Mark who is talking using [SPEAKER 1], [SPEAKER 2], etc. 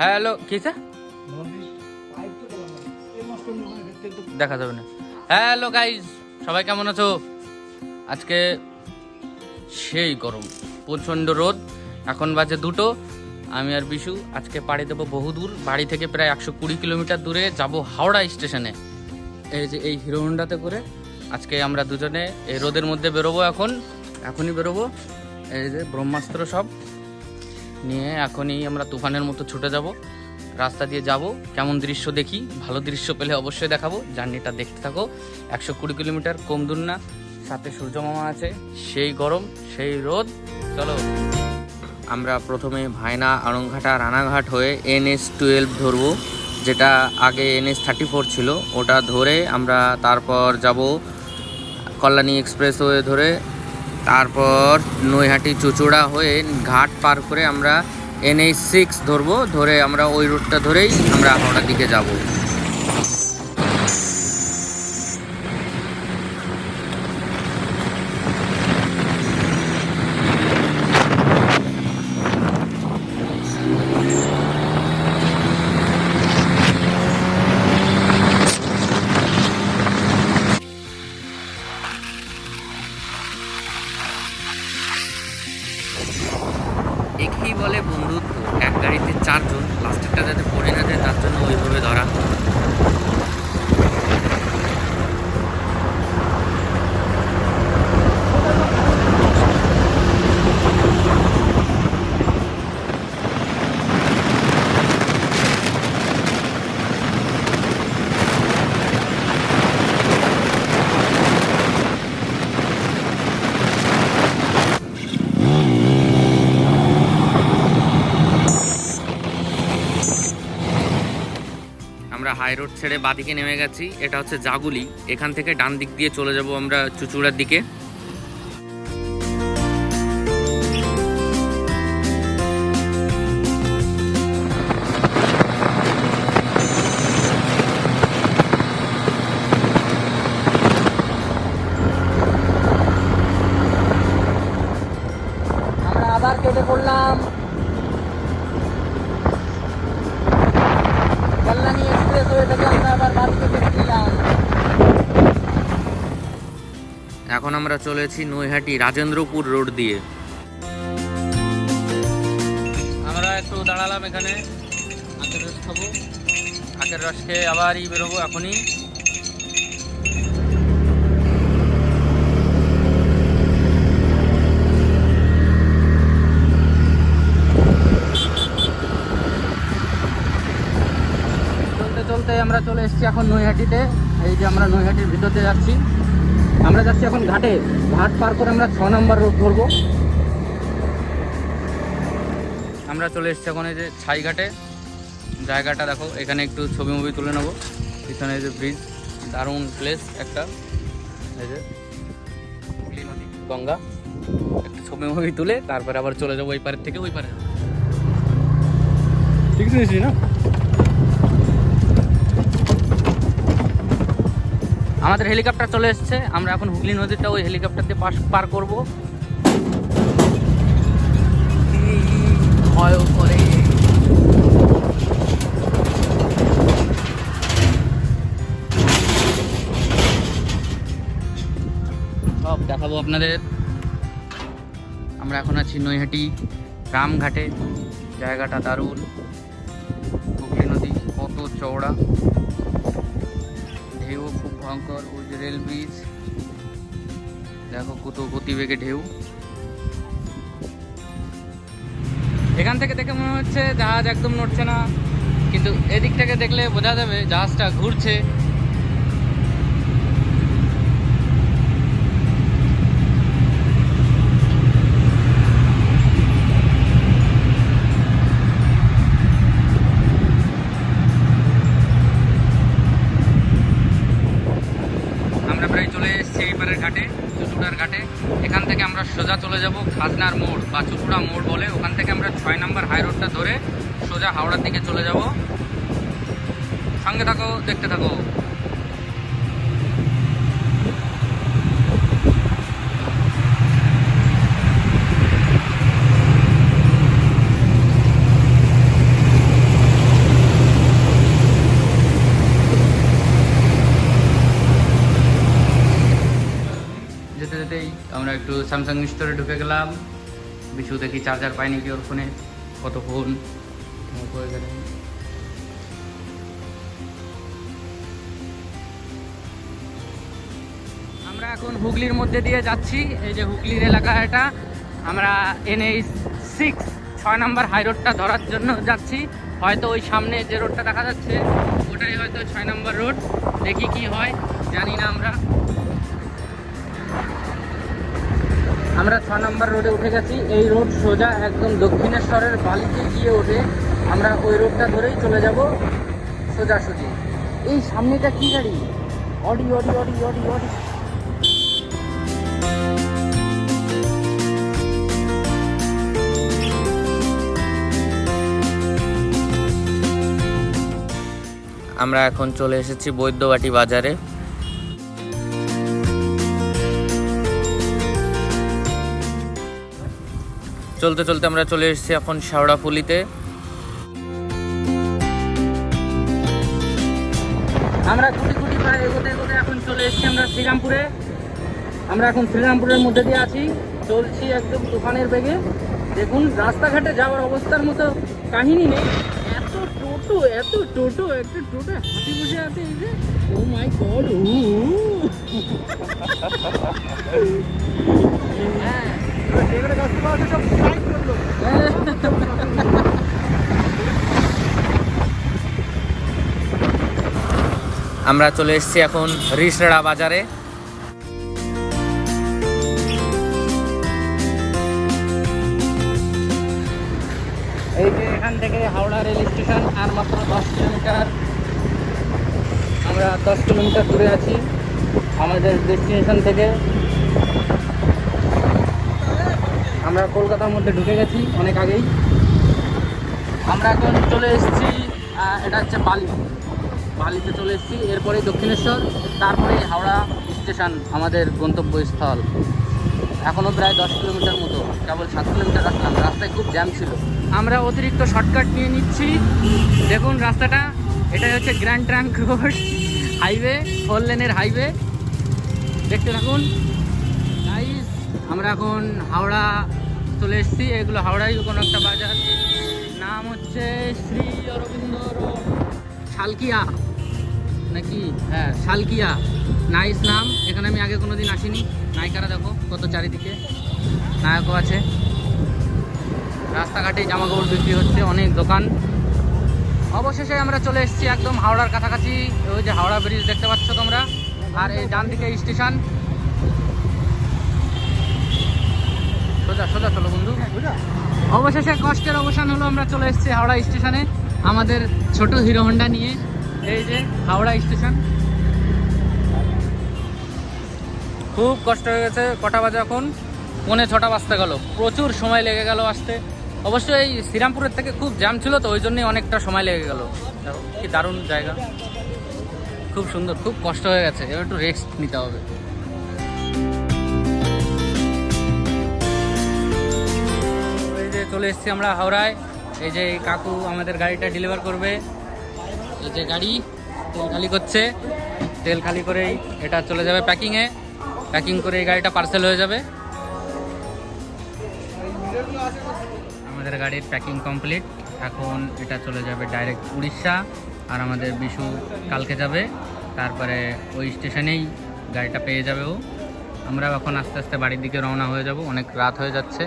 [SPEAKER 1] Hello কি দেখা যাবে না। হ্যালো গাইজ, সবাই কেমন আছো? আজকে সেই গরম, প্রচণ্ড রোদ। এখন বাজে 2টো। আমি আর বিশু আজকে পাড়ি দেবো বহুদূর। বাড়ি থেকে প্রায় 120 কিলোমিটার দূরে যাব হাওড়া স্টেশনে। এই যে এই হিরো হোন্ডাতে করে আজকে আমরা দুজনে এই রোদের মধ্যে বেরোবো। এখনই বেরোবো। এই যে ব্রহ্মাস্ত্র সব নিয়ে এখনই আমরা তুফানের মতো ছুটে যাব। রাস্তা দিয়ে যাব, কেমন দৃশ্য দেখি। ভালো দৃশ্য পেলে অবশ্যই দেখাবো। জার্নিটা দেখতে থাকো। 120 কিলোমিটার, কম দূর না। সাথে সূর্য মামা আছে। সেই গরম, সেই রোদ। চলো। আমরা প্রথমে ভায়না, আড়ংঘাটা, রানাঘাট হয়ে NH12 ধরবো, যেটা আগে NH34 ছিল। ওটা ধরে আমরা তারপর যাব কল্যাণী এক্সপ্রেসওয়ে ধরে, তারপর নৈহাটি চুচুড়া হয়ে ঘাট পার করে আমরা NH6 ধরবো। ধরে আমরা ওই রুটটা ধরেই আমরা হাওড়ার দিকে যাব। একেই বলে বন্ধুত্ব। এক গাড়িতে 4 জন, প্লাস্টিকটা যাতে পড়ে না যায় তার জন্য ওইভাবে ধরা। আমরা হাই রোড ছেড়ে বাদিকে নেমে গেছি। এটা হচ্ছে জাগুলি। এখান থেকে ডান দিক দিয়ে চলে যাব আমরা চুচুড়ার দিকে। আমরা আবার কেটে পড়লাম কল্যাণী এক্সপ্রেসওয়ে থেকে। আমরা আবার বাদিকে ফিরলাম। এখন আমরা চলেছি নৈহাটি রাজেন্দ্রপুর রোড দিয়ে। আমরা একটু দাঁড়ালাম এখানে, আখের রস খাবো। আখের রস খেয়ে আবারই বেরোবো এখনই। চলতে আমরা চলে এসেছি এখন নৈহাটিতে। এই যে আমরা নৈহাটির ভিতরতে যাচ্ছি। আমরা যাচ্ছি এখন ঘাটে। ঘাট পার করে আমরা 6 নম্বর রোড ধরবো। আমরা চলে এসেছি এখন এই যে ছাইঘাটে। জায়গাটা দেখো, এখানে একটু ছবি মুভি তুলে নেবো। পিছনে এই যে ব্রিজ, দারুণ প্লেস একটা। এই যে গঙ্গা, একটু ছবি মুভি তুলে তারপরে আবার চলে যাবো এই পারের থেকে ওই পারে। ঠিক আছে না? আমাদের হেলিকপ্টার চলে এসেছে। আমরা এখন হুগলি নদীটা ওই হেলিকপ্টার দিয়ে পার করবো। ভয় করে সব দেখাবো আপনাদের। আমরা এখন আছি নৈহাটি রামঘাটে। জায়গাটা দারুণ। হুগলি নদী কত চওড়া, ঢেউ খুব ভয়ঙ্কর। ওই যে রেল ব্রিজ দেখো, কত গতিবেগে ঢেউ। এখান থেকে দেখে মনে হচ্ছে জাহাজ একদম নড়ছে না, কিন্তু এদিক থেকে দেখলে বোঝা যাবে জাহাজটা ঘুরছে। আমরা প্রায় চলে এসেছি এই পারের ঘাটে, চুচুড়ার ঘাটে। এখান থেকে আমরা সোজা চলে যাব খাজনার মোড় বা চুচুড়া মোড় বলে। ওখান থেকে আমরা 6 নম্বর হাই রোডটা ধরে সোজা হাওড়ার দিকে চলে যাব। সঙ্গে থাকো, দেখতে থাকো। স্যামসাং স্টোরে ঢুকে গেলাম। বিশু দেখি চার্জার পাইনি কি ওর ফোনে, কত ফোন হয়ে গেল। আমরা এখন হুগলির মধ্যে দিয়ে যাচ্ছি। এই যে হুগলির এলাকা, এটা আমরা NH6 6 নম্বর হাই রোডটা ধরার জন্য যাচ্ছি। হয়তো ওই সামনে যে রোডটা দেখা যাচ্ছে ওটাই হয়তো 6 নম্বর রোড। দেখি কি হয়, জানি না। আমরা 6 নম্বর রোডে উঠে গেছি। এই রোড সোজা একদম দক্ষিণেশ্বরের বালিতে গিয়ে ওঠে। আমরা ওই রোডটা ধরেই চলে যাব সোজাসুজি। এই সামনেটা কি গাড়ি? Audi Audi Audi Audi Audi. আমরা এখন চলে এসেছি বৈদ্যবাটি বাজারে। চলতে চলতে আমরা চলে এসেছি এখন শেওড়াফুলিতে। আমরা গুটি গুটি প্রায় এগোতে এগোতে এখন চলে এসেছি আমরা শ্রীরামপুরে। আমরা এখন শ্রীরামপুরের মধ্যে দিয়ে আছি, চলছি একদম তুফানের বেগে। দেখুন রাস্তাঘাটে যাওয়ার অবস্থার মতো কাহিনী নেই। এত টোটো, এত টোটো, একটা টোটো হাতি বসে আছে। এই যে ও মাই গড, আমরা চলে এসেছি এখন রিসড়া বাজারে। এই যে এখান থেকে হাওড়া রেল স্টেশন আর মাত্র 10 কিলোমিটার। আমরা 10 কিলোমিটার দূরে আছি আমাদের ডেস্টিনেশন থেকে। আমরা কলকাতার মধ্যে ঢুকে গেছি অনেক আগেই। আমরা এখন চলে এসেছি, এটা হচ্ছে বালিতে চলে এসেছি। এরপরেই দক্ষিণেশ্বর, তারপরে হাওড়া স্টেশন আমাদের গন্তব্যস্থল। এখনও প্রায় 10 কিলোমিটার মতো, কেবল 7 কিলোমিটার আসলাম। রাস্তায় খুব জ্যাম ছিল। আমরা অতিরিক্ত শর্টকাট নিয়ে নিচ্ছি। দেখুন রাস্তাটা, এটাই হচ্ছে গ্র্যান্ড ট্রাঙ্ক রোড হাইওয়ে, 4 লেনের হাইওয়ে। দেখতে থাকুন গাইস। আমরা এখন হাওড়া চলে এসেছি। এগুলো হাওড়ায় কোনো একটা বাজার, নাম হচ্ছে শ্রী অরবিন্দ শালকিয়া নাকি, হ্যাঁ শালকিয়া। নাইস নাম। এখানে আমি আগে কোনো দিন আসিনি। নায়িকারা দেখো কত চারিদিকে, নায়কও আছে। রাস্তাঘাটে জামাকাপড় বিক্রি হচ্ছে, অনেক দোকান। অবশেষে আমরা চলে এসেছি একদম হাওড়ার কাছাকাছি। ওই যে হাওড়া ব্রিজ দেখতে পাচ্ছ তোমরা, আর এই ডান দিকে স্টেশন। সোজা সোজা চলো বন্ধু। অবশেষে কষ্টের অবসান হলো, আমরা চলে এসেছি হাওড়া স্টেশনে আমাদের ছোট হিরো হন্ডা নিয়ে। এই যে হাওড়া স্টেশন। খুব কষ্ট হয়ে গেছে। কটা বাজে এখন? 5:45 বাজতে গেল। প্রচুর সময় লেগে গেল আসতে। অবশ্যই এই শ্রীরামপুরের থেকে খুব জ্যাম ছিল, তো ওই জন্যই অনেকটা সময় লেগে গেল। কি দারুণ জায়গা, খুব সুন্দর। খুব কষ্ট হয়ে গেছে, এবার একটু রেস্ট নিতে হবে। এই যে চলে এসেছি আমরা হাওড়ায়। এই যে কাকু আমাদের গাড়িটা ডেলিভার করবে। এই যে গাড়ি তেল খালি করছে, তেল খালি করেই এটা চলে যাবে প্যাকিংয়ে। প্যাকিং করে এই গাড়িটা পার্সেল হয়ে যাবে। আমাদের গাড়ির প্যাকিং কমপ্লিট। এখন এটা চলে যাবে ডাইরেক্ট উড়িষ্যা। আর আমাদের বিশু কালকে যাবে, তারপরে ওই স্টেশনেই গাড়িটা পেয়ে যাবে ও। আমরা এখন আস্তে আস্তে বাড়ির দিকে রওনা হয়ে যাব, অনেক রাত হয়ে যাচ্ছে।